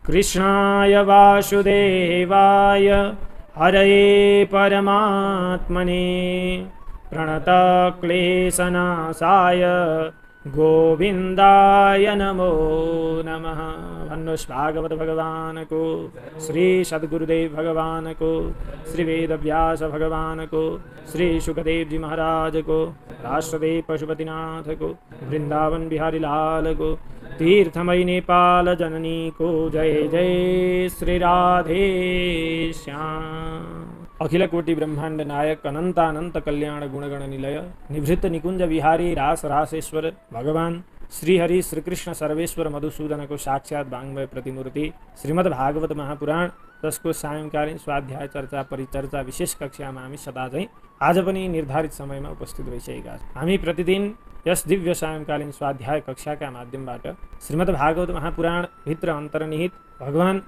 कृष्णाय वासुदेवाय हरये परमात्मने प्रणतक्लेशनाशाय गोविंदाय नमो नमः। भन्नुहोस् भागवत भगवान को, श्री सद्गुरुदेव भगवान को, श्री वेदव्यास भगवान को, श्री सुखदेव जी महाराज को, राष्ट्रदेव पशुपतिनाथ को, वृंदावन बिहारी लाल को, तीर्थमयी नेपाल जननी को जय जय श्री राधे श्याम। अखिल कोटि ब्रह्मांड नायक अनंतानंत कल्याण गुणगण निलय निभृत निकुंज विहारी रास रासेश्वर भगवान श्री हरि श्री कृष्ण सर्वेश्वर मधुसूदन को साक्षात वाङ्मय प्रतिमूर्ति श्रीमद् भागवत महापुराण जसको सायंकालीन स्वाध्याय चर्चा परिचर्चा विशेष कक्षामा हामी सदा चाहिँ आज पनि निर्धारित समयमा उपस्थित भइसकेका छौँ। हामी प्रतिदिन यस दिव्य सायंकालीन स्वाध्याय कक्षाका माध्यमबाट श्रीमद् भागवत महापुराण भित्र अन्तर्निहित भगवान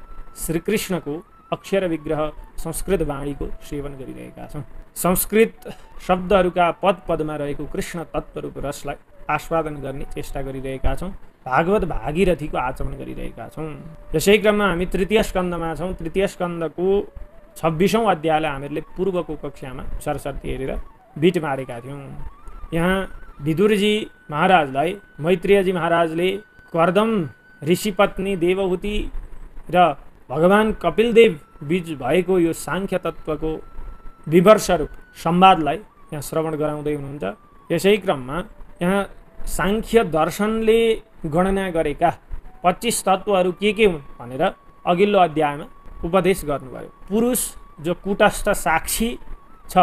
श्रीकृष्णको अक्षर विग्रह संस्कृत वाणीको सेवन गरिरहेका छौँ। संस्कृत शब्दहरूका पद पदमा रहेको कृष्ण तत्त्वरूप रसलाई आस्वादन गर्ने चेष्टा गरिरहेका छौँ। भागवत भागीरथीको आचमन गरिरहेका छौँ। यसै क्रममा हामी तृतीय स्कन्धमा छौँ। तृतीय स्कन्धको 26औं अध्यायलाई हामीले पूर्वको कक्षामा सरसर्ती हेरेर बिट मारेका थियौँ। यहाँ विदुरजी महाराजलाई मैत्रेयजी महाराजले कर्दम ऋषिपत्नी देवहूति र भगवान कपिलदेव बीच भएको यो सांख्य तत्त्वको विवर्षरूप संवादलाई यहाँ श्रवण गराउँदै हुनुहुन्छ। यसै क्रममा यहाँ सांख्य दर्शनले गणना गरेका 25 तत्त्वहरू के हुन् भनेर अघिल्लो अध्यायमा उपदेश गर्नुभयो। पुरुष जो कुटस्थ साक्षी छ,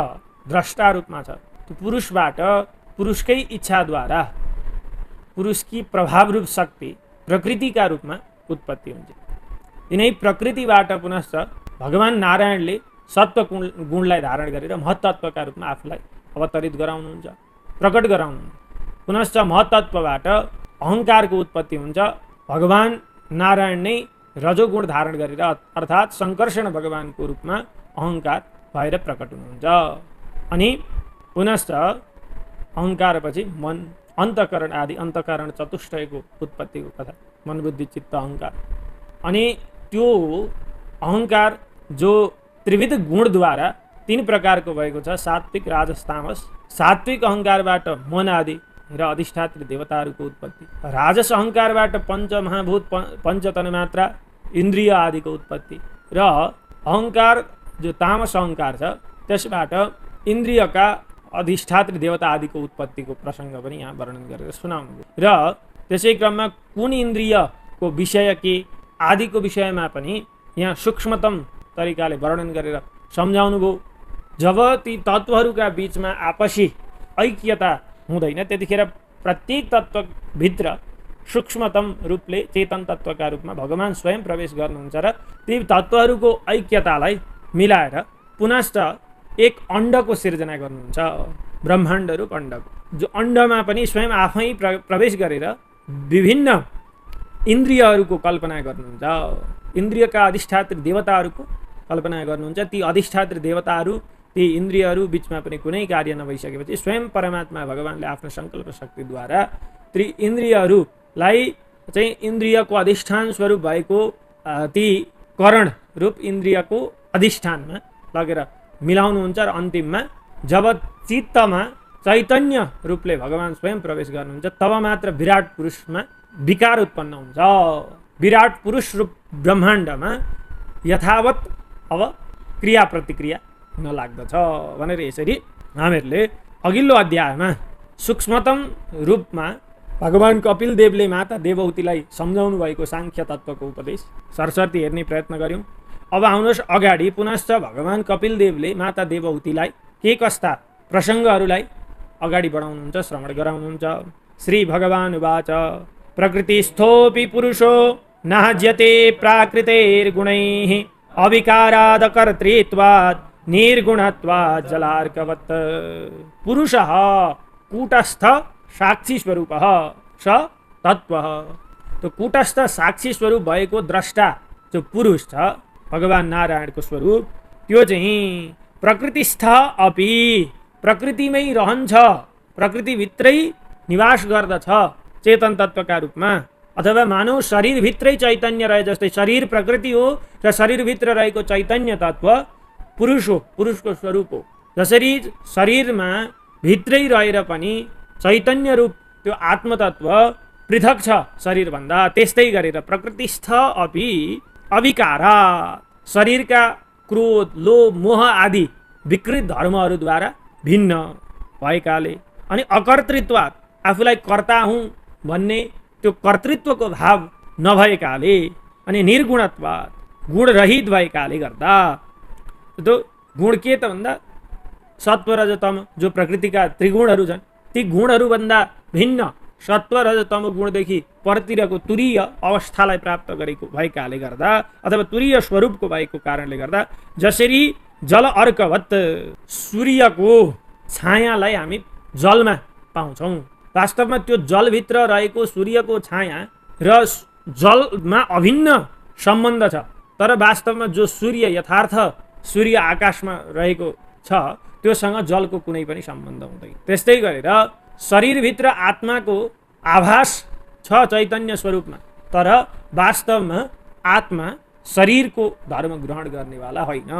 द्रष्टा रूपमा छ, त्यो पुरुषबाट पुरुषकै इच्छाद्वारा पुरुषकी प्रभावरूप शक्ति प्रकृतिका रूपमा उत्पत्ति हुन्छ। यिनै प्रकृतिबाट पुनश्च भगवान नारायणले सत्व गुणलाई धारण गरेर महत्तत्वका रूपमा आफूलाई अवतरित गराउनुहुन्छ, प्रकट गराउनुहुन्छ। पुनश्च महत्तत्वबाट अहङ्कारको उत्पत्ति हुन्छ। भगवान नारायण नै रजोगुण धारण गरेर अर्थात् संकर्षण भगवानको रूपमा अहङ्कार भएर प्रकट हुनुहुन्छ। अनि पुनश्च अहङ्कारपछि मन, अन्तःकरण आदि अन्तःकरण चतुष्टयको उत्पत्तिको कथा, मन बुद्धि चित्त अहङ्कार। अनि त्यो अहङ्कार जो त्रिविध गुणद्वारा 3 प्रकारको भएको छ, सात्विक राजस तामस। सात्विक अहङ्कारबाट मन आदि र अधिष्ठात्री देवताहरूको उत्पत्ति, राजस अहङ्कारबाट पञ्चमहाभूत पञ्चतन्मात्रा इन्द्रिय आदिको उत्पत्ति, र अहङ्कार जो तामस अहङ्कार छ त्यसबाट इन्द्रियका अधिष्ठात्री देवता आदिको उत्पत्तिको प्रसङ्ग पनि यहाँ वर्णन गरेर सुनाउनुभयो। र त्यसै क्रममा कुन इन्द्रियको विषय के आदिको विषयमा पनि यहाँ सूक्ष्मतम तरिकाले वर्णन गरेर सम्झाउनु भयो। जब ती तत्त्वहरूका बीचमा आपसी ऐक्यता हुँदैन त्यतिखेर प्रत्येक तत्त्वभित्र सूक्ष्मतम रूपले चेतन तत्त्वका रूपमा भगवान स्वयं प्रवेश गर्नुहुन्छ र ती तत्त्वहरूको ऐक्यतालाई मिलाएर पुनश्च एक अण्डको सिर्जना गर्नुहुन्छ, ब्रह्माण्ड रूप अण्डको, जो अण्डमा पनि स्वयं आफै प्रवेश गरेर विभिन्न इन्द्रियहरूको कल्पना गर्नुहुन्छ, इन्द्रियका अधिष्ठात्री देवताहरूको कल्पना गर्नुहुन्छ। ती अधिष्ठात्री देवताहरू, ती इन्द्रियहरू बीचमा पनि कुनै कार्य नभइसकेपछि स्वयं परमात्मा भगवानले आफ्नो सङ्कल्प शक्तिद्वारा ती इन्द्रियहरूलाई चाहिँ इन्द्रियको अधिष्ठान स्वरूप भएको ती करण रूप इन्द्रियको अधिष्ठानमा लगेर मिलाउनुहुन्छ र अन्तिममा जब चित्तमा चैतन्य रूपले भगवान स्वयं प्रवेश गर्नुहुन्छ तब मात्र विराट पुरुषमा विकार उत्पन्न हुन्छ। विराट पुरुष रूप ब्रह्माण्डमा यथावत अब क्रिया प्रतिक्रिया हुन लाग्दछ भनेर यसरी हामीहरूले अघिल्लो अध्यायमा सूक्ष्मतम रूपमा भगवान कपिलदेवले माता देवहूतिलाई सम्झाउनु भएको सांख्य तत्त्वको उपदेश सरसर्ती हेर्ने प्रयत्न गर्यौँ। अब आउनुहोस् अगाडि पुनश्च भगवान कपिलदेवले माता देवहूतिलाई के कस्ता प्रसङ्गहरूलाई अगाडि बढाउनुहुन्छ, श्रवण गराउनुहुन्छ। श्री भगवान उवाच प्रकृतिस्थोऽपि पुरुषो नाज्यते प्राकृतेर्गुणैः अविकारादकर्तृत्वात् निर्गुणत्वात् जलार्कवत्। पुरुषः कूटस्थ साक्षी स्वरूपः स तत्त्वः। तो कूटस्थ साक्षी स्वरूप भएको द्रष्टा जो पुरुष छ भगवान नारायणको स्वरूप त्यो चाहिँ प्रकृतिस्थ अपि प्रकृतिमै रहन्छ, प्रकृतिभित्रै निवास गर्दछ चेतन तत्त्वका रूपमा, अथवा मानव शरीरभित्रै चैतन्य रहे जस्तै शरीर प्रकृति हो र शरीरभित्र रहेको चैतन्य तत्त्व पुरुष हो, पुरुषको स्वरूप हो। जसरी शरीरमा भित्रै रहेर पनि चैतन्य रूप त्यो आत्मतत्त्व पृथक छ शरीरभन्दा, त्यस्तै गरेर प्रकृतिस्थ अपि अविकारा शरीरका क्रोध लोभ मोह आदि विकृत धर्महरूद्वारा भिन्न भएकाले, अनि अकर्तृत्वात् आफूलाई कर्ता हुँ भन्ने त्यो कर्तृत्वको भाव नभएकाले, अनि निर्गुणत्वात् गुणरहित भएकाले गर्दा, त्यो गुण के त भन्दा सत्व रज तम जो प्रकृतिका त्रिगुणहरू छन् ती गुणहरूभन्दा भिन्न सत्व रज तम गुणदेखि परतिरको तुरीय अवस्थालाई प्राप्त गरेको भएकाले गर्दा, अथवा तुरीय स्वरूपको भएको कारणले गर्दा, जसरी जल अर्कवत सूर्यको छायालाई हामी जलमा पाउँछौँ, वास्तवमा त्यो जलभित्र रहेको सूर्यको छाया र जलमा अभिन्न सम्बन्ध छ, तर वास्तवमा जो सूर्य यथार्थ सूर्य आकाशमा रहेको छ त्योसँग जलको कुनै पनि सम्बन्ध हुँदैन। त्यस्तै गरेर शरीरभित्र आत्माको आभास छ चैतन्य स्वरूपमा, तर वास्तवमा आत्मा शरीरको धर्म ग्रहण गर्नेवाला होइन।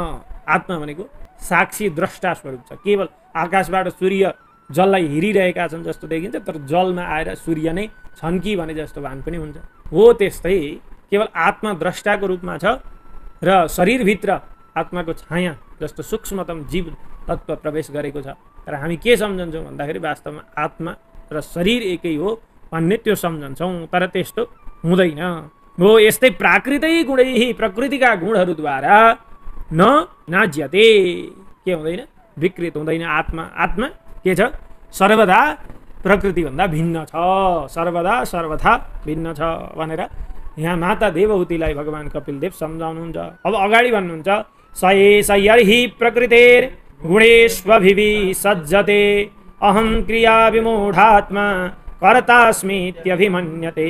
आत्मा भनेको साक्षी द्रष्टा स्वरूप छ। केवल आकाशबाट सूर्य जललाई हेरिरहेका छन् जस्तो देखिन्छ, तर जलमा आएर सूर्य नै छन् कि भने जस्तो भान पनि हुन्छ। हो त्यस्तै केवल आत्मा द्रष्टाको रूपमा छ र शरीरभित्र आत्माको छाया जस्तो सूक्ष्मतम जीव तत्त्व प्रवेश गरेको छ, तर हामी के सम्झन्छौँ भन्दाखेरि वास्तवमा आत्मा र शरीर एकै हो भन्ने त्यो सम्झन्छौँ, तर त्यस्तो हुँदैन। हो यस्तै प्राकृतै गुणै प्रकृतिका गुणहरूद्वारा न नाज्यते, के हुँदैन विकृत हुँदैन आत्मा। आत्मा के छ सर्वदा प्रकृतिभन्दा भिन्न छ, सर्वदा सर्वथा भिन्न छ भनेर यहाँ माता देवहूतिलाई भगवान् कपिलदेव सम्झाउनुहुन्छ। अब अगाडि भन्नुहुन्छ स एष यर्हि प्रकृतेर गुणेष्वभिवि सज्जते अहं क्रिया विमूढात्मा कर्तास्मीत्यभिमन्यते।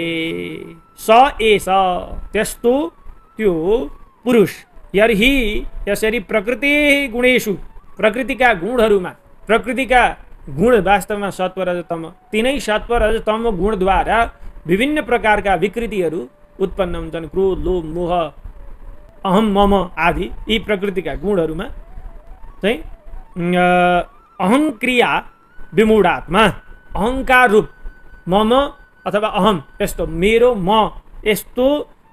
स एष त्यस्तो त्यो पुरुष यर्हि यसरी प्रकृति गुणेषु प्रकृतिका गुणहरूमा, प्रकृतिका गुण वास्तवमा सत्व रजतम, तिनै सत्व रजतम गुणद्वारा विभिन्न प्रकारका विकृतिहरू उत्पन्न हुन्छन्, क्रोध लोभ मोह अहम मम आदि। यी प्रकृतिका गुणहरूमा चाहिँ अहङ्क्रिया विमूढात्मा अहङ्कार रूप मम अथवा अहम यस्तो मेरो म यस्तो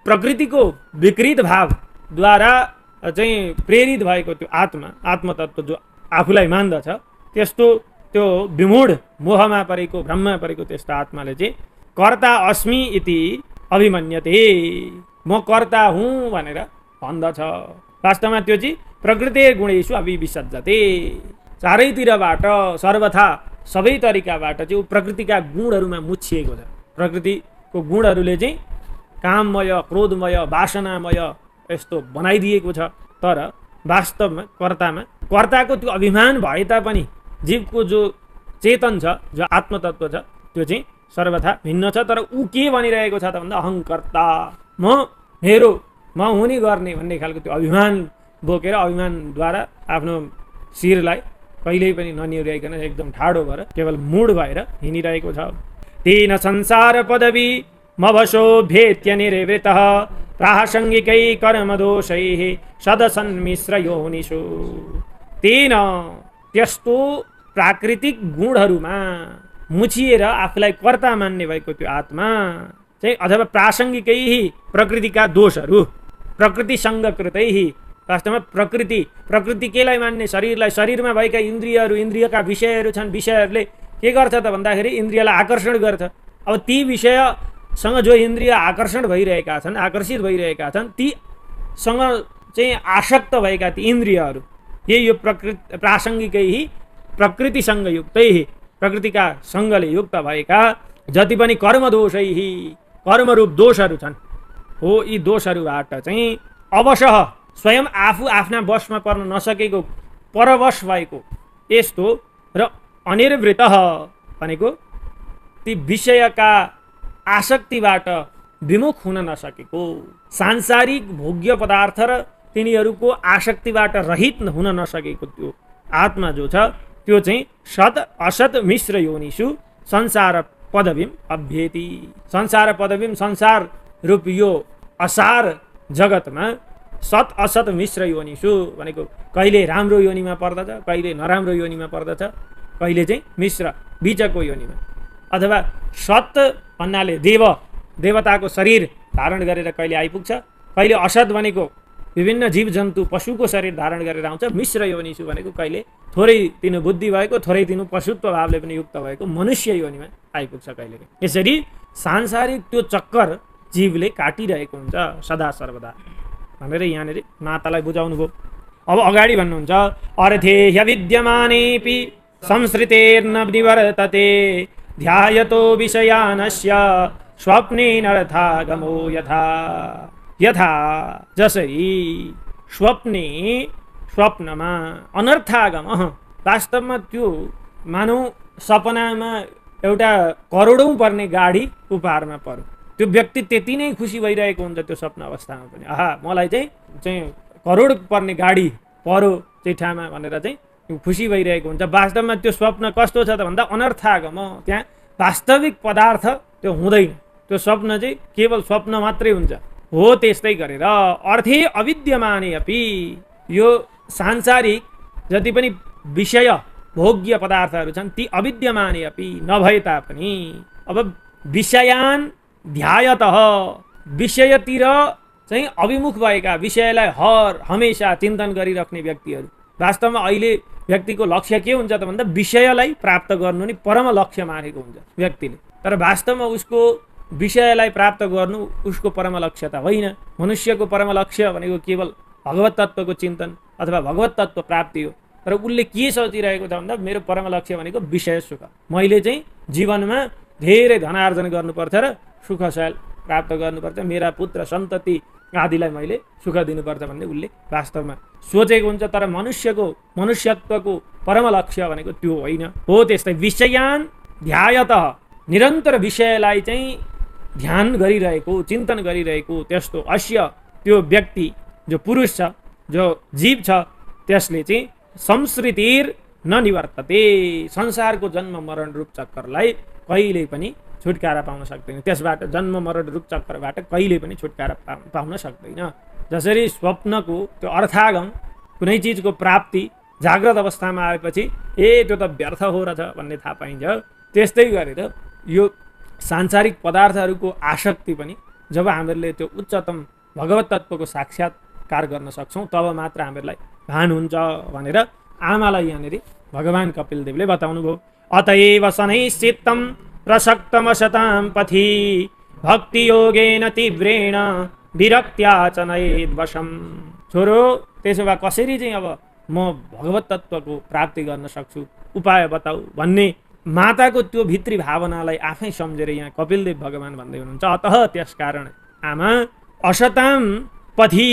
प्रकृतिको विकृत भावद्वारा चाहिँ प्रेरित भएको त्यो आत्मा आत्मतत्त्व जो आफूलाई मान्दछ त्यस्तो त्यो विमूढ मोहमा परेको भ्रममा परेको त्यस्तो आत्माले चाहिँ कर्ता अस्मि इति अभिमन्यते, म कर्ता हुँ भनेर भन्दछ। वास्तवमा त्यो चाहिँ प्रकृति गुणेषु अभिविसज्जते, चारैतिरबाट सर्वथा सबै तरिकाबाट चाहिँ ऊ प्रकृतिका गुणहरूमा मुछिएको छ। प्रकृतिको गुणहरूले चाहिँ काममय क्रोधमय वासनामय यस्तो बनाइदिएको छ, तर वास्तवमा कर्ताको त्यो अभिमान भए तापनि जीवको जो चेतन छ जो आत्मतत्त्व छ त्यो चाहिँ सर्वथा भिन्न छ। तर ऊ के भनिरहेको छ त भन्दा अहङ्कर्ता, म मेरो म हुने गर्ने भन्ने खालको त्यो अभिमान बोकेर अभिमानद्वारा आफ्नो शिरलाई कहिल्यै पनि ननिहुर्याइकन एकदम ठाडो भएर केवल मूढ भएर हिँडिरहेको छ। तेन संसार पदवी मवशो भेत्य निर्वृतः प्रासङ्गिकै कर्मदोषैः सदसन्मिश्र योनिषु। तेन त्यस्तो प्राकृतिक गुणहरूमा मुछिएर आफूलाई कर्ता मान्ने भएको त्यो आत्मा चाहिँ अथवा प्रासङ्गिकै प्रकृतिका दोषहरू प्रकृतिसँग कृतै, वास्तवमा प्रकृति केलाई मान्ने शरीरलाई, शरीरमा भएका इन्द्रियहरू इन्द्रियका विषयहरू छन्, विषयहरूले के गर्छ त भन्दाखेरि इन्द्रियलाई आकर्षण गर्छ। अब ती विषयसँग जो इन्द्रिय आकर्षण भइरहेका छन् आकर्षित भइरहेका छन् तीसँग चाहिँ आसक्त भएका ती इन्द्रियहरू यो प्रासङ्गिकै प्रकृतिसँग युक्तै प्रकृतिका सँगले युक्त भएका जति पनि कर्मदोषै कर्मरूप दोषहरू छन् हो, यी दोषहरूबाट चाहिँ अवशः स्वयं आफू आफ्ना वशमा पर्न नसकेको परवश भएको यस्तो र अनिर्वृत भनेको ती विषयका आसक्तिबाट विमुख हुन नसकेको सांसारिक भोग्य पदार्थ र तिनीहरूको आसक्तिबाट रहित हुन नसकेको त्यो आत्मा जो छ त्यो चाहिँ सत असत मिश्र योनिषु संसार पदवीम अभ्येति। संसार पदवीम, संसार रूप यो असार जगतमा सत असत मिश्र योनिषु भनेको कहिले राम्रो योनिमा पर्दछ, कहिले नराम्रो योनिमा पर्दछ, कहिले चाहिँ मिश्र बीचको योनिमा, अथवा सत भन्नाले देवताको शरीर धारण गरेर कहिले आइपुग्छ, कहिले असत भनेको विभिन्न जीव जन्तु पशुको शरीर धारण गरेर आउँछ, मिश्र योनिषु भनेको कहिले थोरै तिनु बुद्धि भएको, थोरै तिनु पशुत्व भावले पनि युक्त भएको मनुष्य योनिमा आइपुग्छ कहिले। यसरी सांसारिक त्यो चक्कर जीवले काटिरहेको हुन्छ सदा सर्वदा भनेर यहाँनिर मातालाई बुझाउनु भयो। अब अगाडि भन्नुहुन्छ अर्थे ह्यविद्यमानेऽपि संसृतेर्न निवर्तते ध्यायतो विषयानस्य स्वप्नेनर्थागमो यथा। यथा जसरी स्वप्नमा अनर्थागम, वास्तवमा त्यो मानौ सपनामा एउटा करोडौँ पर्ने गाडी उपहारमा पर्यो, त्यो व्यक्ति त्यति नै खुसी भइरहेको हुन्छ त्यो स्वप्न अवस्थामा पनि, आहा मलाई चाहिँ करोड पर्ने गाडी पर्यो चिठामा भनेर चाहिँ खुसी भइरहेको हुन्छ। वास्तवमा त्यो स्वप्न कस्तो छ त भन्दा अनर्थागम, त्यहाँ वास्तविक पदार्थ त्यो हुँदैन, त्यो स्वप्न चाहिँ केवल स्वप्न मात्रै हुन्छ। हो त्यस्तै गरेर अर्थे अविद्यमाने अपि, यो सांसारिक जति पनि विषय भोग्य पदार्थहरू छन् ती अविद्यमाने अपि नभए तापनि अब विषयान ध्यायतः, विषयतिर चाहिँ अभिमुख भएका, विषयलाई हमेशा चिन्तन गरिराख्ने व्यक्तिहरू, वास्तवमा अहिले व्यक्तिको लक्ष्य के हुन्छ त भन्दा विषयलाई प्राप्त गर्नु नै परम लक्ष्य मानेको हुन्छ व्यक्तिले, तर वास्तवमा उसको विषयलाई प्राप्त गर्नु उसको परम लक्ष्य त होइन। मनुष्यको परम लक्ष्य भनेको केवल भगवत तत्त्वको चिन्तन अथवा भगवत तत्त्व प्राप्ति हो, तर उसले के सोचिरहेको छ भन्दा मेरो परम लक्ष्य भनेको विषय सुख, मैले चाहिँ जीवनमा धेरै धनार्जन गर्नुपर्छ र सुखशैल प्राप्त गर्नुपर्छ, मेरा पुत्र सन्तति आदिलाई मैले सुख दिनुपर्छ भन्ने उसले वास्तवमा सोचेको हुन्छ। तर मनुष्यत्वको परम लक्ष्य भनेको त्यो होइन। हो त्यस्तै विषयान ध्यायतः, निरन्तर विषयलाई चाहिँ ध्यान गरिरहेको, चिन्तन गरिरहेको त्यस्तो अस्य त्यो व्यक्ति जो पुरुष छ, जो जीव छ, त्यसले चाहिँ संसृतिर न निवर्तते, संसारको जन्म मरण रूप चक्करलाई कहिले पनि छुटकारा पाउन सक्दैन, त्यसबाट जन्म मरण रूप चक्करबाट कहिले पनि छुटकारा पाउन सक्दैन। जसरी स्वप्नको त्यो अर्थागम, कुनै चिजको प्राप्ति जाग्रत अवस्थामा आएपछि त्यो त व्यर्थ हो रहेछ भन्ने थाहा पाइन्छ, त्यस्तै गरेर यो सांसारिक पदार्थहरूको आसक्ति पनि जब हामीहरूले त्यो उच्चतम भगवत तत्त्वको साक्षात्कार गर्न सक्छौँ तब मात्र हामीहरूलाई भान हुन्छ भनेर आमालाई यहाँनिर भगवान कपिलदेवले बताउनु भयो। अतएव शनैश्चित्तं प्रसक्तमशतां पथि भक्ति योगेन तीव्रेण विरक्त्या च नयेद्वशम्। छोरो त्यसो भए कसरी चाहिँ अब म भगवत तत्त्वको प्राप्ति गर्न सक्छु, उपाय बताऊ भन्ने माताको त्यो भित्री भावनालाई आफै सम्झेर यहाँ कपिलदेव भगवान भन्दै हुनुहुन्छ। अतः त्यसकारण आमा असतां पथि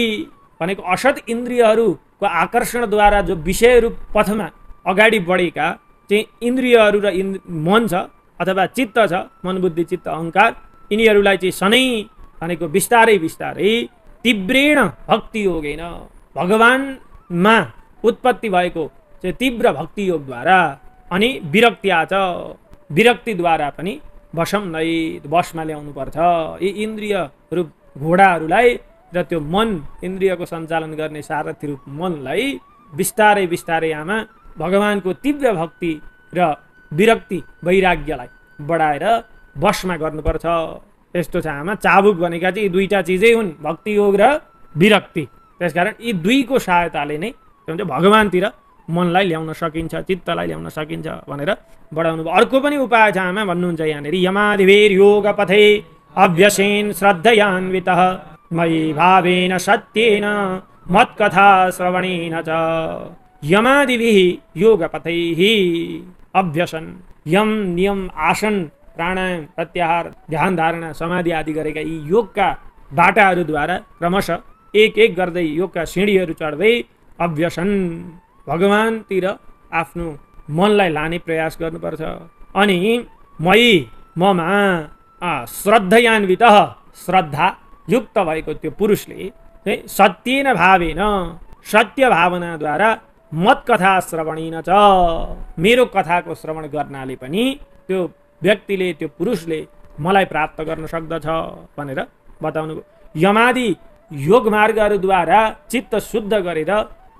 भनेको असत इन्द्रियहरूको आकर्षणद्वारा जो विषय रूप पथमा अगाडि बढेका चाहिँ इन्द्रियहरू र मन छ अथवा चित्त छ, मन बुद्धि चित्त अहङ्कार, यिनीहरूलाई चाहिँ सनै भनेको बिस्तारै बिस्तारै तीव्रेण भक्ति योगेन, भगवानमा उत्पत्ति भएको चाहिँ तीव्र भक्ति योगद्वारा अनि विरक्त्या छ, विरक्तिद्वारा पनि वशम नै, वशमा ल्याउनु पर्छ यी इन्द्रिय रूप घोडाहरूलाई र त्यो मन, इन्द्रियको सञ्चालन गर्ने सारथी रूप मनलाई बिस्तारै बिस्तारै आमा भगवानको तीव्र भक्ति र विरक्ति वैराग्यलाई बढाएर वशमा गर्नुपर्छ। यस्तो छ आमा, चाबुक भनेका चाहिँ यी दुईटा चिजै हुन्, भक्ति योग र विरक्ति। त्यसकारण यी दुईको सहायताले नै भगवानतिर मनलाई ल्याउन सकिन्छ, चित्तलाई ल्याउन सकिन्छ भनेर बढाउनु भयो। अर्को पनि उपाय छ आमा भन्नुहुन्छ यहाँनिर, यमादिभिर योग पथे अभ्यसेन श्रद्धयान्वितः मयि भावेन सत्येन मत्कथा श्रवणेन च। यमादिभिः योग पथैः अभ्यसन, यम नियम आसन प्राणायाम प्रत्याहार ध्यान धारणा समाधि आदि गरेका यी योगका बाटाहरूद्वारा क्रमशः एक एक गर्दै योगका सिँढीहरू चढ्दै अभ्यसन भगवानतिर आफ्नो मनलाई लाने प्रयास गर्नुपर्छ। अनि मयि ममा श्रद्धयान्वित, श्रद्धा युक्त भएको त्यो पुरुषले सत्येन भावेन, सत्य भावनाद्वारा मत कथा श्रवणेन च, मेरो कथाको श्रवण गर्नाले पनि त्यो व्यक्तिले, त्यो पुरुषले मलाई प्राप्त गर्न सक्दछ भनेर बताउनु भयो। यमादि योग मार्गहरूद्वारा चित्त शुद्ध गरेर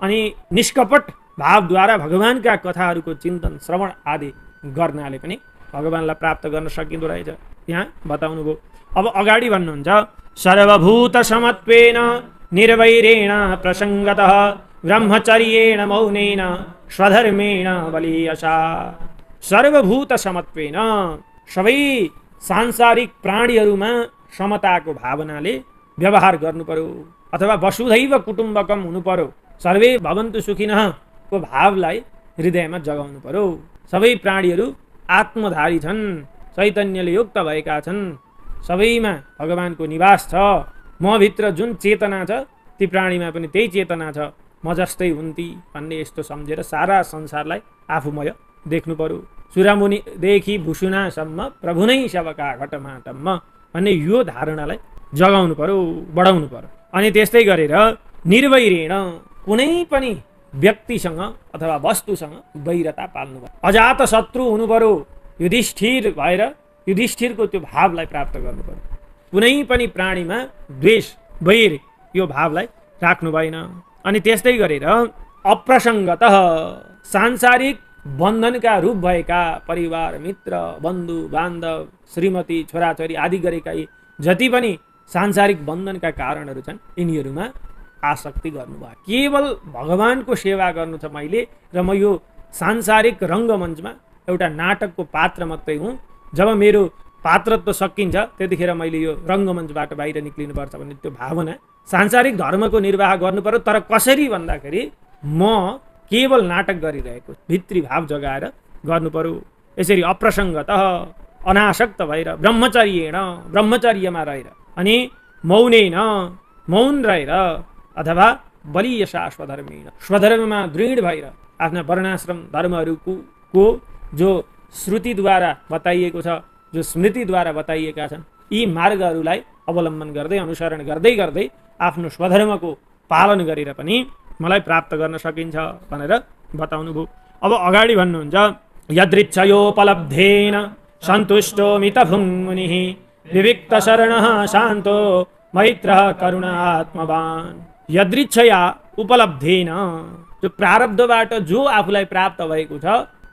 अनि निष्कपट भावद्वारा भगवानका कथाहरूको चिन्तन श्रवण आदि गर्नाले पनि भगवानलाई प्राप्त गर्न सकिँदो रहेछ, यहाँ बताउनु भयो। अब अगाडि भन्नुहुन्छ, सर्वभूत समत्वेन निर्वैरेण प्रसङ्गतः ब्रह्मचर्येण मौनेन स्वधर्मेण बलीयसा। सर्वभूत समत्वेन, सबै सांसारिक प्राणीहरूमा समताको भावनाले व्यवहार गर्नु पर्यो, अथवा वसुधैव कुटुम्बकम हुनु पर्यो। सर्वे भवन्तु सुखिनः को भावलाई हृदयमा जगाउनु पर्यो। सबै प्राणीहरू आत्मधारी छन्, चैतन्यले युक्त भएका छन्, सबैमा भगवानको निवास छ। म भित्र जुन चेतना छ ती प्राणीमा पनि त्यही चेतना छ, म जस्तै हुन् ती भन्ने यस्तो सम्झेर सारा संसारलाई आफूमय देख्नु पर्यो। सुरामुनिदेखि भुसुनासम्म प्रभु नै सबका घटमाटम्म भन्ने यो धारणालाई जगाउनु पर्यो, बढाउनु पर्यो। अनि त्यस्तै गरेर निर्वैरेण, कुनै पनि व्यक्तिसँग अथवा वस्तुसँग वैरता पाल्नु पर्यो। अजात शत्रु हुनु पर्यो, युधिष्ठिर भएर युधिष्ठिरको त्यो भावलाई प्राप्त गर्नु पर्यो। कुनै पनि प्राणीमा द्वेष वैर यो भावलाई राख्नु भएन। अनि त्यस्तै गरेर अप्रसङ्गतः, सांसारिक बन्धनका रूप भएका परिवार, मित्र, बन्धु बान्धव, श्रीमती, छोराछोरी आदि गरेका यी जति पनि सांसारिक बन्धनका कारणहरू छन् यिनीहरूमा आसक्ति गर्नुभयो। केवल भगवानको सेवा गर्नु छ मैले, र म यो सांसारिक रङ्गमञ्चमा एउटा नाटकको पात्र मात्रै हुँ। जब मेरो पात्रत्व सकिन्छ त्यतिखेर मैले यो रङ्गमञ्चबाट बाहिर निक्लिनुपर्छ भन्ने त्यो भावना, सांसारिक धर्मको निर्वाह गर्नु पर्यो। तर कसरी भन्दाखेरि म केवल नाटक गरिरहेको, भित्री भाव जगाएर गर्नु पर्यो। यसरी अप्रसङ्गतः, अनासक्त भएर, ब्रह्मचर्येण, ब्रह्मचर्यमा रहेर, अनि मौनेन, मौन रहेर, अथवा बलीयसा स्वधर्मेण, स्वधर्ममा दृढ भएर आफ्ना वर्णाश्रम धर्महरूको जो श्रुतिद्वारा बताइएको छ, जो स्मृतिद्वारा बताइएका छन्, यी मार्गहरूलाई अवलम्बन गर्दै अनुसरण गर्दै गर्दै आफ्नो स्वधर्मको पालन गरेर पनि मलाई प्राप्त गर्न सकिन्छ भनेर बताउनु भयो। अब अगाडि भन्नुहुन्छ, यदृच्छयोपलब्धेन सन्तुष्टो मितभुङ् मुनिः विविक्त शरणः शान्तो मैत्रः करुणात्मवान्। यदृच्छया उपलब्धेन, जो प्रारब्धबाट जो आफूलाई प्राप्त भएको छ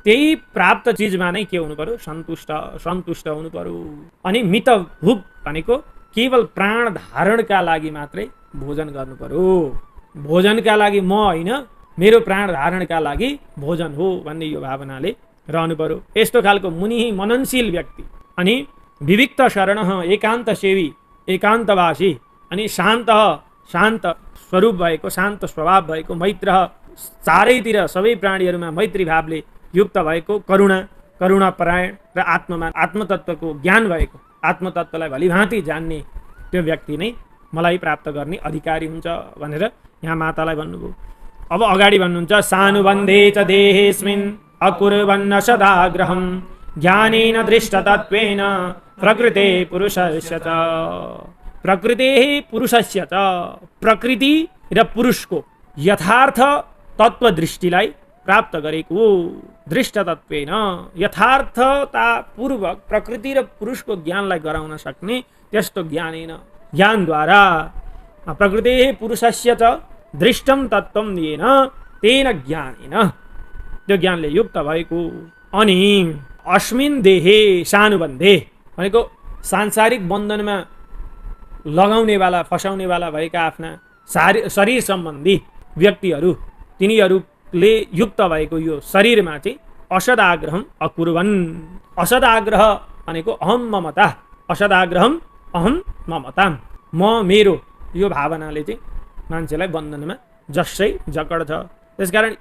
त्यही प्राप्त चिजमा नै के हुनु पर्यो, सन्तुष्ट हुनु पर्यो। अनि मितभुक भनेको केवल प्राण धारणका लागि मात्रै भोजन गर्नु पर्यो। भोजनका लागि म होइन, मेरो प्राण धारणका लागि भोजन हो भन्ने यो भावनाले रहनु पर्यो। यस्तो खालको मुनि मननशील व्यक्ति, अनि विविक्त शरण, एकान्त सेवी, एकान्तवासी, अनि शान्त स्वरूप भएको, शान्त स्वभाव भएको, मैत्र, चारैतिर सबै प्राणीहरूमा मैत्री भावले युक्त भएको, करुणापरायण र आत्मतत्त्वको ज्ञान भएको, आत्मतत्त्वलाई भलिभाँति जान्ने त्यो व्यक्ति नै मलाई प्राप्त गर्ने अधिकारी हुन्छ भनेर यहाँ मातालाई भन्नुभयो। अब अगाडि भन्नुहुन्छ, सानुबन्धे च देहेस्मिन् अकुर्वन्न सदाग्रहं ज्ञानेन दृष्टतत्त्वेन प्रकृते पुरुषस्य च। प्रकृतेः पुरुषस्य च, प्रकृति र पुरुषको यथार्थ तत्त्वदृष्टिलाई प्राप्त गरेको, दृष्टतत्त्वेन यथार्थतापूर्वक प्रकृति र पुरुषको ज्ञानलाई गराउन सक्ने त्यस्तो ज्ञानद्वारा प्रकृतेः पुरुषस्य च दृष्टं तत्त्वं येन तेन ज्ञानेन, त्यो ज्ञानले युक्त भएको। अनि अस्मिन् देहे सानुबन्धे भनेको सांसारिक बन्धनमा लगाउनेवाला, फसाउनेवाला भएका आफ्ना शरीर सम्बन्धी व्यक्तिहरू, तिनीहरूले युक्त भएको यो शरीरमा चाहिँ असदाग्रहम अकुर्वन्। असदाग्रह भनेको अहम ममता, असदाग्रहम अहम ममता, म मेरो यो भावनाले चाहिँ मान्छेलाई बन्धनमा जसै जकड छ। त्यसकारण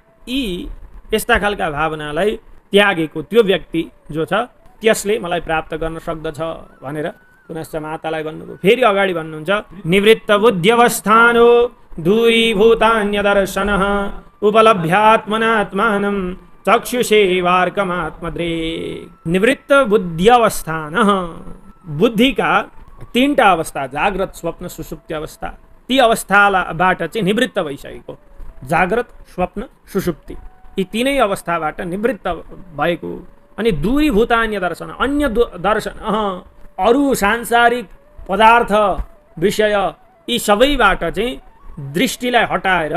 यस्ता खालका भावनालाई त्यागेको त्यो व्यक्ति जो छ त्यसले मलाई प्राप्त गर्न सक्दछ भनेर पुनश्च मातालाई भन्नुभयो। फेरि अगाडि भन्नुहुन्छ, निवृत्त बुद्ध्यवस्थानो दूरीभूतान्यदर्शनः उपलभ्यात्मनात्मानं चक्षुषेवार्कमात्मद्रेक्। निवृत्त बुद्ध्यवस्थानः, बुद्धिका तीनटा अवस्था, जाग्रत, स्वप्न, सुषुप्ति अवस्था, ती अवस्थाबाट चाहिँ निवृत्त भइसकेको, जाग्रत, स्वप्न, सुषुप्ति, यी तीनै अवस्थाबाट निवृत्त भएको अनि दूरीभूतान्य दर्शन, अन्य दर्शन, अरू सांसारिक पदार्थ विषय यी सबैबाट चाहिँ दृष्टिलाई हटाएर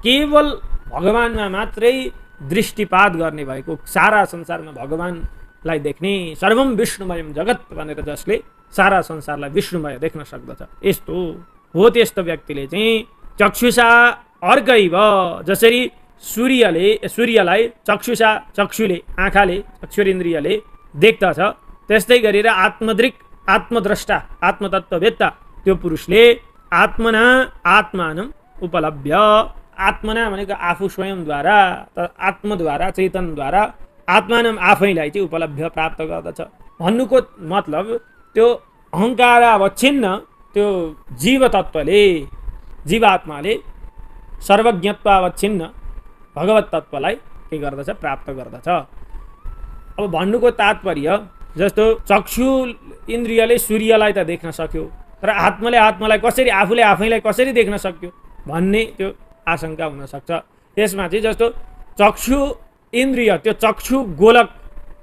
केवल भगवानमा मात्रै दृष्टिपात गर्ने भएको, सारा संसारमा भगवानलाई देख्ने, सर्वम विष्णुमयम जगत भनेर जसले सारा संसारलाई विष्णुमय देख्न सक्दछ, यस्तो हो त्यस्तो व्यक्तिले चाहिँ चक्षुषा अर्कैव, जसरी सूर्यलाई चक्षुले आँखाले चक्षुरिन्द्रियले देख्दछ, त्यस्तै गरेर आत्मद्रष्टा आत्मतत्त्ववेत्ता त्यो पुरुषले आत्मना आत्मानं उपलभ्य, आत्मना भनेको आफू स्वयंद्वारा, आत्मद्वारा चेतनद्वारा आत्मानं आफैलाई चाहिँ उपलभ्य प्राप्त गर्दछ। भन्नुको मतलब त्यो अहङ्कारावच्छिन्न त्यो जीवतत्त्वले, जीवात्माले सर्वज्ञत्वावच्छिन्न भगवत तत्त्वलाई के गर्दछ, प्राप्त गर्दछ। अब भन्नुको तात्पर्य जस्तो चक्षु इन्द्रियले सूर्यलाई त देख्न सक्यो, तर आत्मालाई कसरी, आफूले आफैलाई कसरी देख्न सक्यो भन्ने त्यो आशंका हुन सक्छ। त्यसमा चाहिँ जस्तो चक्षु इन्द्रिय, त्यो चक्षु गोलक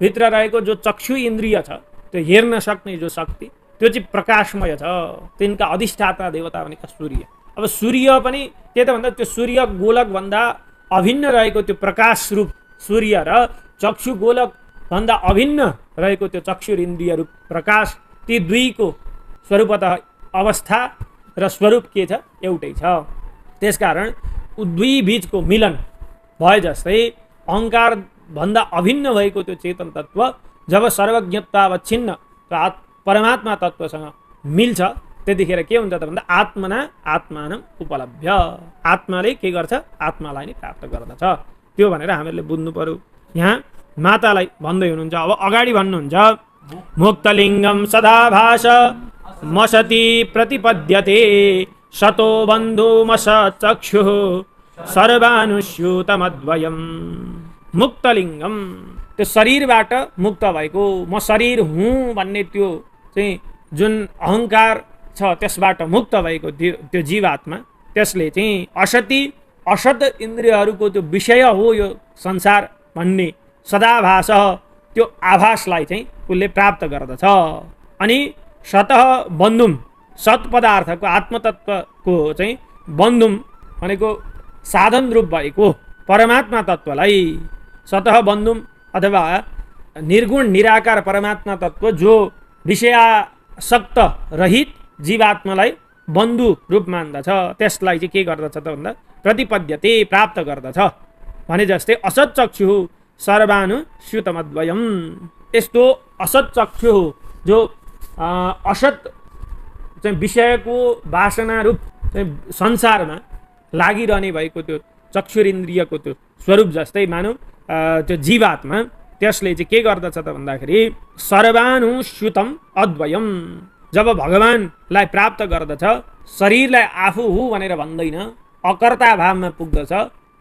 भित्र रहेको जो चक्षु इन्द्रिय छ, त्यो हेर्न सक्ने जो शक्ति, त्यो चाहिँ प्रकाशमय छ। तिनका अधिष्ठाता देवता भनेको सूर्य। अब सूर्य पनि के त भन्दा त्यो सूर्य गोलक भन्दा अभिन्न रहेको त्यो प्रकाश रूप सूर्य र चक्षु गोलक भन्दा अभिन्न रहेको त्यो चक्षुर इन्द्रिय रूप प्रकाश, ती दुईको स्वरूपतः अवस्था र स्वरूप के छ, एउटै छ। त्यसकारण दुई बीचको मिलन भए जस्तै अहङ्कार भन्दा अभिन्न भएको त्यो चेतन तत्व जब सर्वज्ञतावच्छिन्न परमात्मा तत्त्वसँग मिल्छ, त्यतिखेर के हुन्छ त भन्दा आत्मना आत्मानं उपलभ्य, आत्माले के गर्छ, आत्मालाई नै प्राप्त गर्दछ। त्यो भनेर हामीहरूले बुझ्नु पर्यो। यहाँ मातालाई भन्दै हुनुहुन्छ, अब अगाडि भन्नुहुन्छ मुक्तलिङ्गम सदाभास मसति प्रतिपद्यते सतो बन्धुमस चक्षुः सर्वानुस्यूतमद्वयम्। मुक्तलिङ्गम त्यो शरीरबाट मुक्त भएको, म शरीर हुँ भन्ने त्यो चाहिँ जुन अहङ्कार छ त्यसबाट मुक्त भएको त्यो जीवात्मा, त्यसले चाहिँ असत इन्द्रियहरूको त्यो विषय हो यो संसार भन्ने सदाभास त्यो आभासलाई चाहिँ उसले प्राप्त गर्दछ। अनि सतः बन्धुम, सत पदार्थको आत्मतत्त्वको चाहिँ बन्धुम भनेको साधन रूप भएको परमात्मा तत्त्वलाई, सतः बन्धुम अथवा निर्गुण निराकार परमात्मा तत्त्व जो विषयासक्त रहित जीवात्मालाई बन्धु रूप मान्दछ, त्यसलाई चाहिँ के गर्दछ त भन्दा प्रतिपद्यते, प्राप्त गर्दछ। भने जस्तै असत चक्षु सर्वानुस्यूतमद्वयम्, यस्तो असत चक्षु जो असत चाहिँ विषयको वासना रूप संसारमा लागिरहने भएको त्यो चक्षुरिन्द्रियको त्यो स्वरूप जस्तै मानौ त्यो जीवात्मा, त्यसले चाहिँ के गर्दछ त भन्दाखेरि सर्वानुस्यूतम अद्वयम्, जब भगवानलाई प्राप्त गर्दछ, शरीरलाई आफू हु भनेर भन्दैन, अकर्ता भावमा पुग्दछ,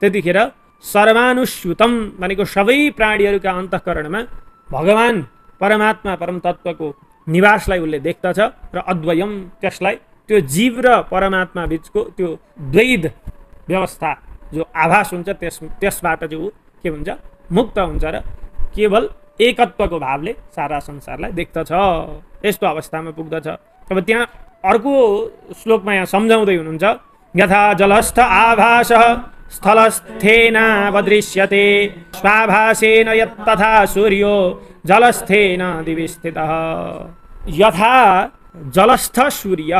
त्यतिखेर सर्वानुस्यूतम भनेको सबै प्राणीहरूका अन्तःकरणमा भगवान परमात्मा परम तत्त्वको निवासलाई उसले देख्दछ र अद्वयम त्यसलाई त्यो जीव र परमात्मा बीचको त्यो द्वैध व्यवस्था जो आभास हुन्छ त्यसबाट चाहिँ ऊ के हुन्छ, मुक्त हुन्छ र केवल एकत्वको भावले सारा संसारलाई देख्दछ। यस्तो अवस्थामा पुग्दछ। अब त्यहाँ अर्को श्लोकमा यहाँ सम्झाउँदै हुनुहुन्छ, यथा जलस्थ आभास स्थलस्थेनावदृश्यते स्वाभासेन यत्तथा सूर्यो जलस्थेन दिवि स्थितः। यथा जलस्थ सूर्य,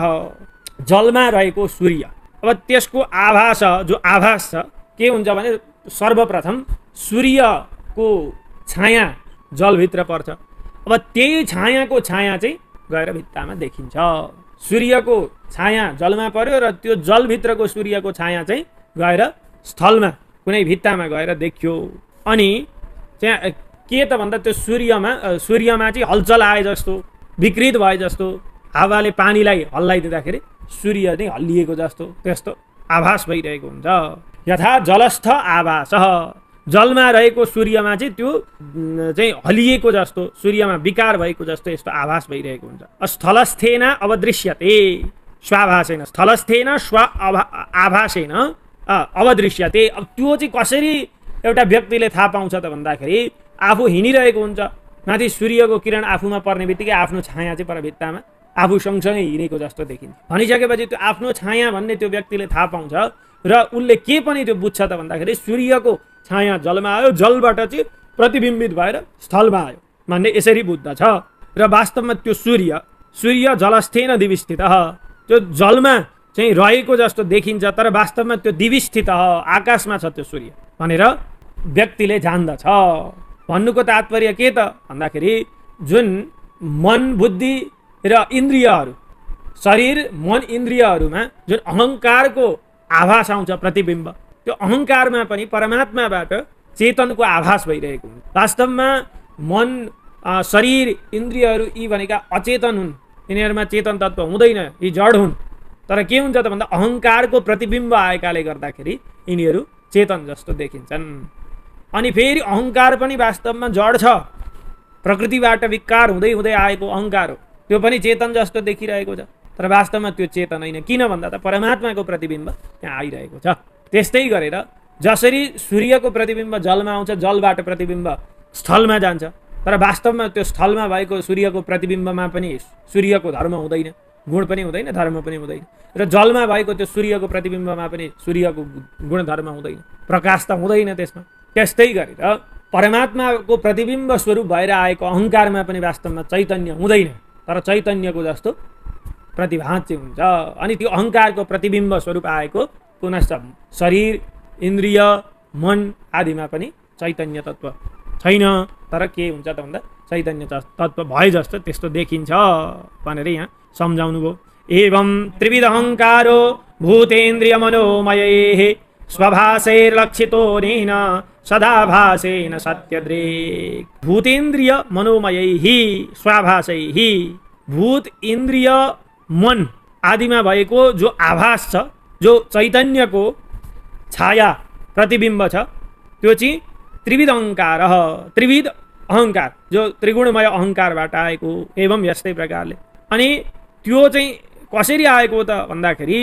जलमा रहेको सूर्य, अब त्यसको आभास जो आभास छ के हुन्छ भने सर्वप्रथम सूर्यको छाया जलभित्र पर्छ। अब त्यही छायाको छाया चाहिँ गएर भित्तामा देखिन्छ। सूर्यको छाया जलमा पर्यो र त्यो जलभित्रको सूर्यको छाया चाहिँ गएर स्थलमा कुनै भित्तामा गएर देखियो। अनि त्यहाँ के त भन्दा त्यो सूर्यमा चाहिँ हलचल आए जस्तो, विकृत भए जस्तो, हावाले पानीलाई हल्लाइदिँदाखेरि सूर्य चाहिँ हल्लिएको जस्तो त्यस्तो आभास भइरहेको हुन्छ। यथा जलस्थ आभास, जलमा रहेको सूर्यमा चाहिँ त्यो चाहिँ हलिएको जस्तो, सूर्यमा विकार भएको जस्तो यस्तो आभास भइरहेको हुन्छ। स्थलस्थेन अवदृश्यते स्वाभासेन, स्थलस्थेन आभासेन अवदृश्यते। अब त्यो चाहिँ कसरी एउटा व्यक्तिले थाहा पाउँछ त भन्दाखेरि आफू हिँडिरहेको हुन्छ, माथि सूर्यको किरण आफूमा पर्ने बित्तिकै आफ्नो छाया चाहिँ परभित्तामा आफू सँगसँगै हिँडेको जस्तो देखिन्छ। भनिसकेपछि त्यो आफ्नो छाया भन्ने त्यो व्यक्तिले थाहा पाउँछ र उसले के पनि त्यो बुझ्छ त भन्दाखेरि सूर्यको छाया जलमा आयो, जलबाट चाहिँ प्रतिबिम्बित भएर स्थलमा आयो भन्ने यसरी बुझ्दछ। र वास्तवमा त्यो सूर्य जलस्थेन दिविस्थित, त्यो जलमा चाहिँ रहेको जस्तो देखिन्छ, तर वास्तवमा त्यो दिविस्थित आकाशमा छ त्यो सूर्य भनेर व्यक्तिले जान्दछ। भन्नुको तात्पर्य के त भन्दाखेरि जुन मन बुद्धि र इन्द्रियहरू, शरीर मन इन्द्रियहरूमा जुन अहङ्कारको आभास आउँछ, प्रतिबिम्ब, त्यो अहङ्कारमा पनि परमात्माबाट चेतनको आभास भइरहेको हुन्छ। वास्तवमा मन शरीर इन्द्रियहरू यी भनेका अचेतन हुन्, यिनीहरूमा चेतन तत्त्व हुँदैन, यी जड हुन्। तर के हुन्छ त भन्दा अहङ्कारको प्रतिबिम्ब आएकाले गर्दाखेरि यिनीहरू चेतन जस्तो देखिन्छन्। अनि फेरि अहङ्कार पनि वास्तवमा जड छ, प्रकृतिबाट विकार हुँदै हुँदै आएको अहङ्कार हो, त्यो पनि चेतन जस्तो देखिरहेको छ, तर वास्तवमा त्यो चेतन होइन। किन भन्दा त परमात्माको प्रतिबिम्ब त्यहाँ आइरहेको छ। त्यस्तै गरेर जसरी सूर्यको प्रतिबिम्ब जलमा आउँछ, जलबाट प्रतिबिम्ब स्थलमा जान्छ, तर वास्तवमा त्यो स्थलमा भएको सूर्यको प्रतिबिम्बमा पनि सूर्यको धर्म हुँदैन, गुण पनि हुँदैन, धर्म पनि हुँदैन। र जलमा भएको त्यो सूर्यको प्रतिबिम्बमा पनि सूर्यको गुण धर्म हुँदैन, प्रकाश त हुँदैन त्यसमा। त्यस्तै गरेर परमात्माको प्रतिबिम्ब स्वरूप भएर आएको अहङ्कारमा पनि वास्तवमा चैतन्य हुँदैन, तर चैतन्यको जस्तो प्रतिभात चाहिँ हुन्छ। अनि त्यो अहङ्कारको प्रतिबिम्ब स्वरूप आएको पुनश्च शरीर इन्द्रिय मन आदिमा पनि चैतन्य तत्त्व छैन, तर के हुन्छ त भन्दा चैतन्य तत्त्व भए जस्तो त्यस्तो देखिन्छ भनेर यहाँ सम्झाउनु भयो। एवं त्रिविध अहङ्कारो भूतेन्द्रिय मनोमयैः स्वभासैर्लक्षितो नेन सदाभासेन सत्यदृक्। भूतेन्द्रिय मनोमयैः स्वाभासैः, भूत इन्द्रिय मन आदिमा भएको जो आभास छ, जो चैतन्यको छाया प्रतिबिम्ब छ, त्यो चाहिँ त्रिविध अहङ्कार, त्रिविध अहङ्कार जो त्रिगुणमय अहङ्कारबाट आएको। एवं यस्तै प्रकारले अनि त्यो चाहिँ कसरी आएको त भन्दाखेरि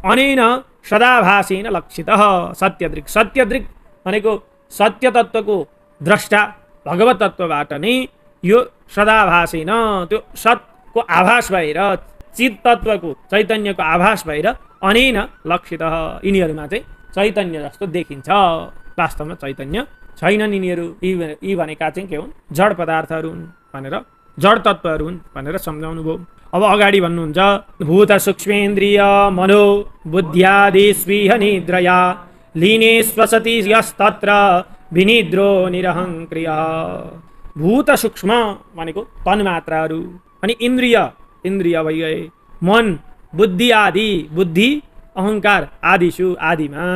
अनेन सदाभासेन लक्षित सत्यदृक्। सत्यदृक् भनेको सत्य तत्त्वको द्रष्टा भगवत तत्त्वबाट नै यो सदाभासेन त्यो सतको आभास भएर, चित तत्त्वको चैतन्यको आभास भएर अनेन लक्षित, यिनीहरूमा चाहिँ चैतन्य जस्तो देखिन्छ। वास्तवमा चैतन्य छैनन् यिनीहरू, यी भनेका चाहिँ के हुन्, जड पदार्थहरू हुन् भनेर, जड तत्त्वहरू हुन् भनेर सम्झाउनु भयो। अब अगाडि भन्नुहुन्छ भूत सूक्ष्मेन्द्रिय मनो बुद्ध्यादि स्वीह निद्रया लीने स्वसति यस्तत्र विनिद्रो निरहङ्क्रिय। भूत सूक्ष्म भनेको तन्मात्राहरू, अनि इन्द्रिय भइगए, मन बुद्धि आदि, बुद्धि अहङ्कार आदिषु आदिमा,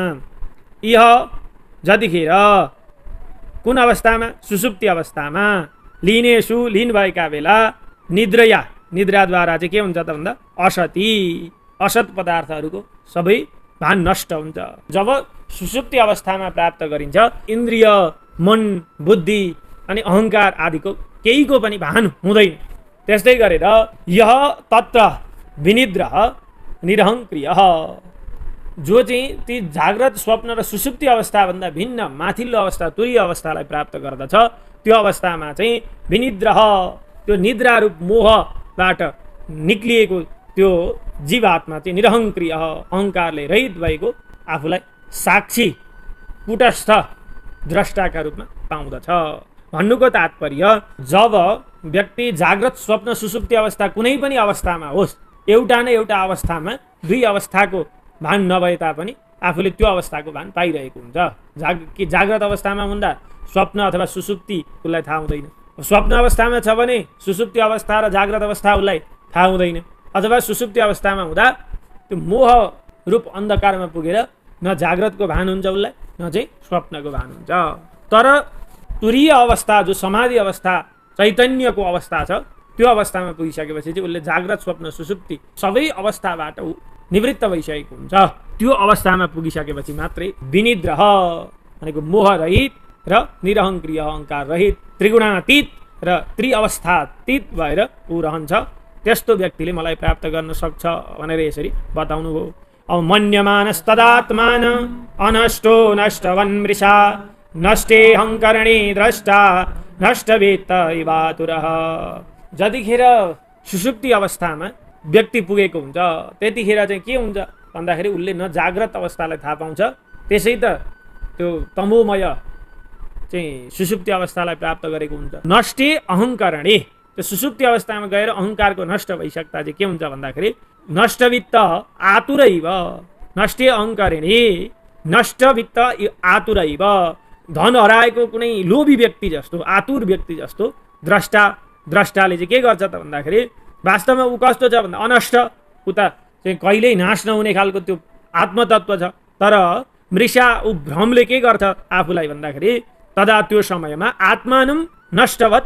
यह जतिखेर कुन अवस्थामा, सुसुप्ति अवस्थामा, लिनेषु लीन भएका बेला, निद्रया निद्राद्वारा चाहिँ के हुन्छ त भन्दा असति असत पदार्थहरूको सबै भान नष्ट हुन्छ। जब सुसुप्ति अवस्थामा प्राप्त गरिन्छ इन्द्रिय मन बुद्धि अनि अहङ्कार आदिको केहीको पनि भान हुँदैन। त्यस्तै गरेर यह तत्र विनिद्रः निरहङ्क्रिय, जो चाहिँ ती जाग्रत स्वप्न र सुसुप्ति अवस्थाभन्दा भिन्न माथिल्लो अवस्था तुरीय अवस्थालाई प्राप्त गर्दछ, त्यो अवस्थामा चाहिँ विनिद्रः त्यो निद्रारूप मोहबाट निक्लिएको त्यो जीवात्मा चाहिँ निरहङ्क्रिय अहङ्कारले रहित भएको आफूलाई साक्षी कुटस्थ द्रष्टाका रूपमा पाउँदछ। भन्नुको तात्पर्य जब व्यक्ति जाग्रत स्वप्न सुसुप्ति अवस्था कुनै पनि अवस्थामा होस्, एउटा न एउटा अवस्थामा दुई अवस्थाको भान नभए तापनि आफूले त्यो अवस्थाको भान पाइरहेको हुन्छ। जाग्रत अवस्थामा हुँदा स्वप्न अथवा सुसुप्ति उसलाई थाहा हुँदैन, स्वप्न अवस्थामा छ भने सुसुप्ति अवस्था र जाग्रत अवस्था उसलाई थाहा हुँदैन, अथवा सुसुप्ति अवस्थामा हुँदा त्यो मोह रूप अन्धकारमा पुगेर न जाग्रतको भान हुन्छ उसलाई न चाहिँ स्वप्नको भान हुन्छ। तर तुरीय अवस्था जो समाधि अवस्था चैतन्यको अवस्था छ, त्यो अवस्थामा पुगिसकेपछि चाहिँ उसले जाग्रत स्वप्न सुसुप्ति सबै अवस्थाबाट ऊ निवृत्त भइसकेको हुन्छ। त्यो अवस्थामा पुगिसकेपछि मात्रै विनिद्रः भनेको मोह रहित र निरहङ्क्रिय अहङ्कार रहित त्रिगुणातीत र त्रिअवस्थातीत भएर ऊ रहन्छ। त्यस्तो व्यक्तिले मलाई प्राप्त गर्न सक्छ भनेर यसरी बताउनु भयो। अब मन्यमानस्तदात्मान अनष्टो नष्टवन्मृषा नष्टे अहङ्करणे द्रष्टा नष्टवेत्त इवातुरः। जतिखेर सुषुप्ति अवस्थामा व्यक्ति पुगेको हुन्छ त्यतिखेर चाहिँ के हुन्छ भन्दाखेरि उसले न जाग्रत अवस्थालाई थाहा पाउँछ, त्यसै त त्यो तमोमय चाहिँ सुषुप्ति अवस्थालाई प्राप्त गरेको हुन्छ। नष्टे अहङ्करणे, त्यो सुषुप्ति अवस्थामा गएर अहङ्कारको नष्ट भइसक्दा चाहिँ के हुन्छ भन्दाखेरि नष्टवित्त आतुरैव, नष्टे अहङ्करणे नष्टवित्त आतुरैव, धन हराएको कुनै लोभी व्यक्ति जस्तो आतुर व्यक्ति जस्तो द्रष्टाले चाहिँ के गर्छ त भन्दाखेरि वास्तवमा ऊ कस्तो छ भन्दा अनष्ट, उता चाहिँ कहिल्यै नाश नहुने खालको त्यो आत्मतत्व छ, तर मृषा ऊ भ्रमले के गर्छ आफूलाई भन्दाखेरि तदा त्यो समयमा आत्मानं नष्टवत,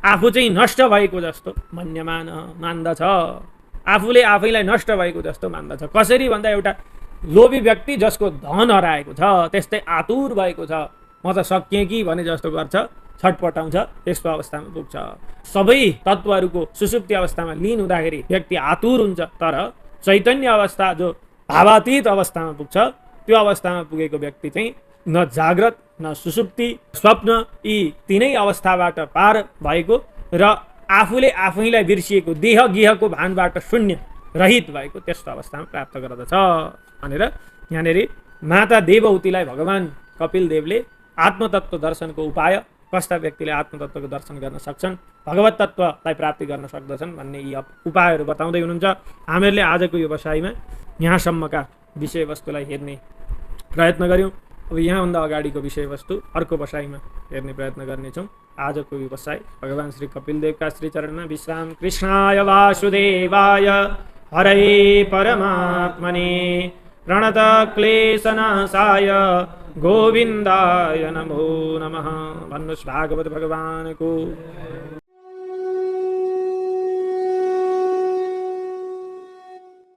आफू चाहिँ नष्ट भएको जस्तो मन्यमान मान्दछ, आफूले आफैलाई नष्ट भएको जस्तो मान्दछ। कसरी भन्दा एउटा लोभी व्यक्ति जसको धन हराएको छ त्यस्तै आतुर भएको छ, म त सकिएँ कि भने जस्तो गर्छ, छटपटाउँछ, त्यस्तो अवस्थामा पुग्छ। सबै तत्त्वहरूको सुषुप्ति अवस्थामा लीन हुँदाखेरि व्यक्ति आतुर हुन्छ, तर चैतन्य अवस्था जो भावातीत अवस्थामा पुग्छ त्यो अवस्थामा पुगेको व्यक्ति चाहिँ न जाग्रत न सुषुप्ति स्वप्न यी तीनै अवस्थाबाट पार भएको र आफूले आफैलाई बिर्सिएको देह गिहको भानबाट शून्य रहित भएको त्यस्तो अवस्थामा प्राप्त गर्दछ भनेर यहाँनिर माता देवहूतिलाई भगवान कपिल देवले आत्मतत्व दर्शनको उपाय, कस्ता व्यक्तिले आत्मतत्वको दर्शन गर्न सक्छन्, भगवत तत्वलाई प्राप्ति गर्न सक्दछन् भन्ने यी उपायहरू बताउँदै हुनुहुन्छ। हामीहरूले आजको यो बसाइमा यहाँसम्मका विषयवस्तुलाई हेर्ने प्रयत्न गऱ्यौँ। अब यहाँभन्दा अगाडिको विषयवस्तु अर्को बसाइमा हेर्ने प्रयत्न गर्नेछौँ। आजको यो बसाइ भगवान श्री कपिलदेवका श्री चरणमा विश्राम। कृष्णाय वासुदेवाय हरे परमात्मने प्रणत क्लेशनाशाय गोविन्दाय नमो नमः। भन्नुहोस् भागवत भगवानको।